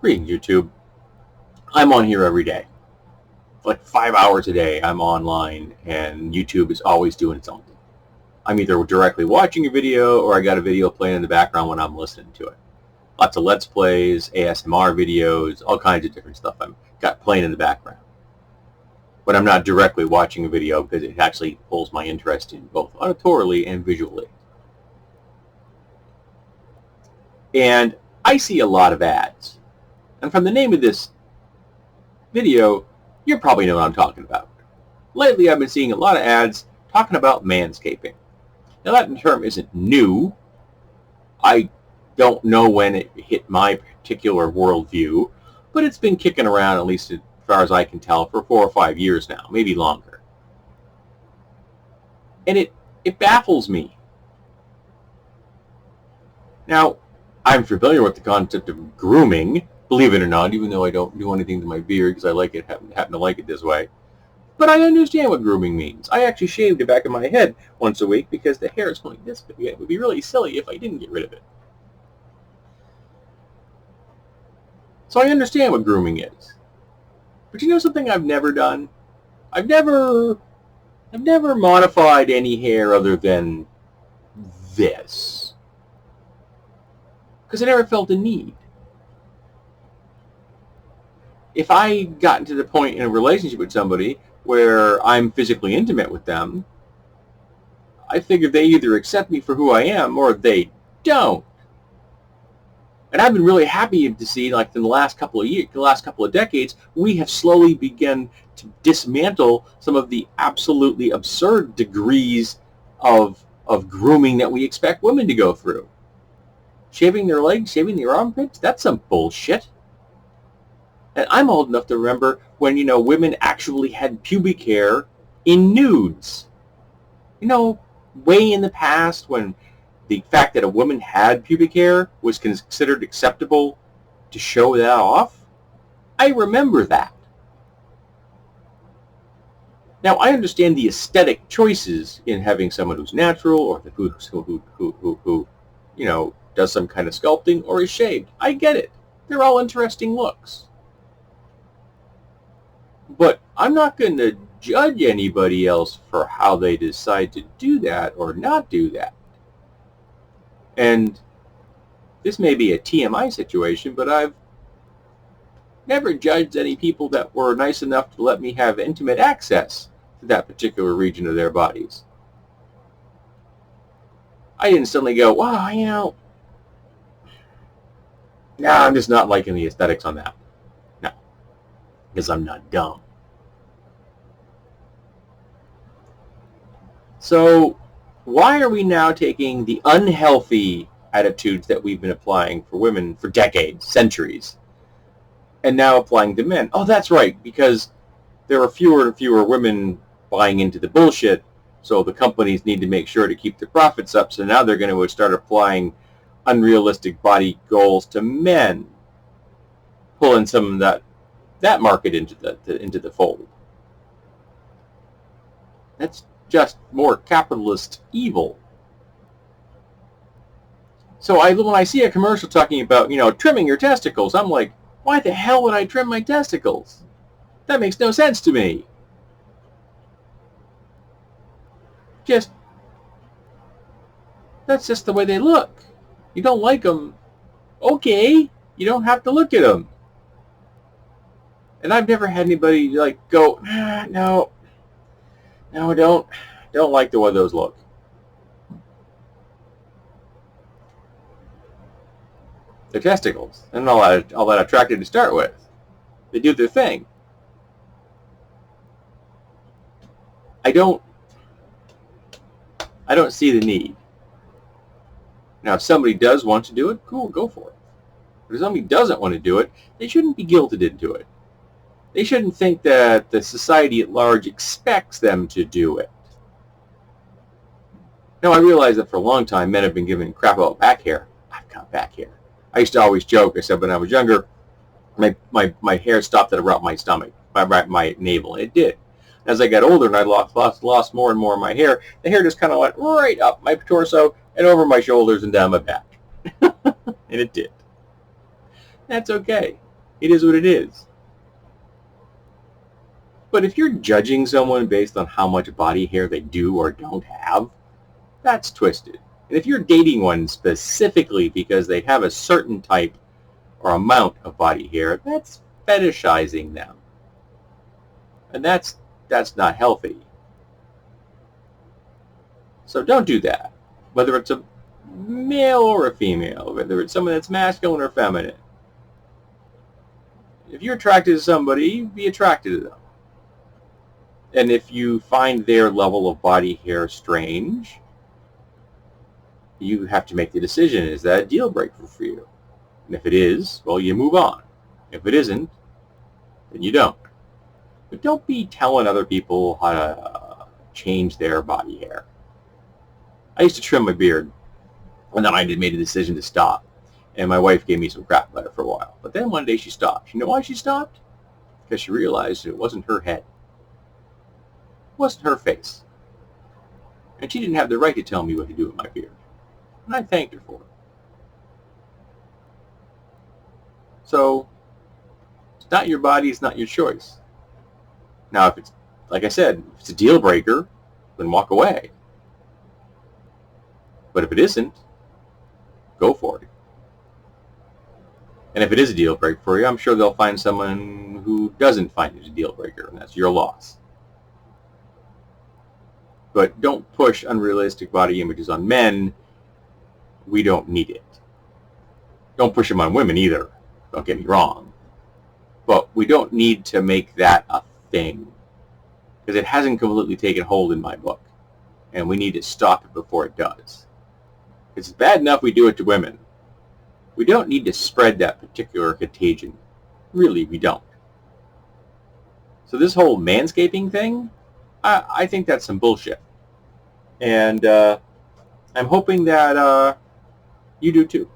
Reading YouTube. I'm on here every day. Like 5 hours a day I'm online, and YouTube is always doing something. I'm either directly watching a video or I got a video playing in the background when I'm listening to it. Lots of Let's Plays, ASMR videos, all kinds of different stuff I've got playing in the background. But I'm not directly watching a video because it actually pulls my interest in both auditorily and visually. And I see a lot of ads. And from the name of this video, you probably know what I'm talking about. Lately, I've been seeing a lot of ads talking about manscaping. Now, that term isn't new. I don't know when it hit my particular worldview, but it's been kicking around, at least as far as I can tell, for 4 or 5 years now, maybe longer. And it baffles me. Now, I'm familiar with the concept of grooming, believe it or not, even though I don't do anything to my beard because I like it, happen to like it this way. But I understand what grooming means. I actually shave the back of my head once a week because the hair is going this big. It would be really silly if I didn't get rid of it. So I understand what grooming is. But you know something I've never done? I've never modified any hair other than this. Because I never felt a need. If I got to the point in a relationship with somebody where I'm physically intimate with them, I figure they either accept me for who I am or they don't. And I've been really happy to see, like in the last couple of years, the last couple of decades, we have slowly begun to dismantle some of the absolutely absurd degrees of grooming that we expect women to go through. Shaving their legs, shaving their armpits, that's some bullshit. And I'm old enough to remember when, women actually had pubic hair in nudes. Way in the past when the fact that a woman had pubic hair was considered acceptable to show that off. I remember that. Now, I understand the aesthetic choices in having someone who's natural or who does some kind of sculpting or is shaved. I get it. They're all interesting looks. But I'm not going to judge anybody else for how they decide to do that or not do that. And this may be a TMI situation, but I've never judged any people that were nice enough to let me have intimate access to that particular region of their bodies. I didn't suddenly go, wow, I'm just not liking the aesthetics on that. No, because I'm not dumb. So why are we now taking the unhealthy attitudes that we've been applying for women for decades, centuries, and now applying to men? Oh, that's right, because there are fewer and fewer women buying into the bullshit, so the companies need to make sure to keep their profits up, so now they're going to start applying unrealistic body goals to men, pulling some of that market into the fold. That's just more capitalist evil. So when I see a commercial talking about, trimming your testicles, I'm like, why the hell would I trim my testicles? That makes no sense to me. That's just the way they look. You don't like them, okay, you don't have to look at them. And I've never had anybody go, no, don't like the way those look. They're testicles, and all that attractive to start with. They do their thing. I don't see the need. Now, if somebody does want to do it, cool, go for it. But if somebody doesn't want to do it, they shouldn't be guilted into it. They shouldn't think that the society at large expects them to do it. Now, I realize that for a long time, men have been giving crap about back hair. I've got back hair. I used to always joke. I said when I was younger, my hair stopped at around my stomach, my navel, and it did. As I got older and I lost more and more of my hair, the hair just kind of went right up my torso and over my shoulders and down my back. And it did. That's okay. It is what it is. But if you're judging someone based on how much body hair they do or don't have, that's twisted. And if you're dating one specifically because they have a certain type or amount of body hair, that's fetishizing them. And that's not healthy. So don't do that. Whether it's a male or a female, whether it's someone that's masculine or feminine. If you're attracted to somebody, be attracted to them. And if you find their level of body hair strange, you have to make the decision, is that a deal breaker for you? And if it is, well, you move on. If it isn't, then you don't. But don't be telling other people how to change their body hair. I used to trim my beard, and then I made a decision to stop. And my wife gave me some crap about it for a while. But then one day she stopped. You know why she stopped? Because she realized it wasn't her head. It wasn't her face. And she didn't have the right to tell me what to do with my beard. And I thanked her for it. So, it's not your body, it's not your choice. Now, if it's, like I said, if it's a deal breaker, then walk away. But if it isn't, go for it. And if it is a deal breaker for you, I'm sure they'll find someone who doesn't find it a deal breaker, and that's your loss. But don't push unrealistic body images on men. We don't need it. Don't push them on women either. Don't get me wrong. But we don't need to make that a thing. Because it hasn't completely taken hold in my book. And we need to stop it before it does. It's bad enough we do it to women. We don't need to spread that particular contagion. Really, we don't. So this whole manscaping thing, I think that's some bullshit. And I'm hoping that you do too.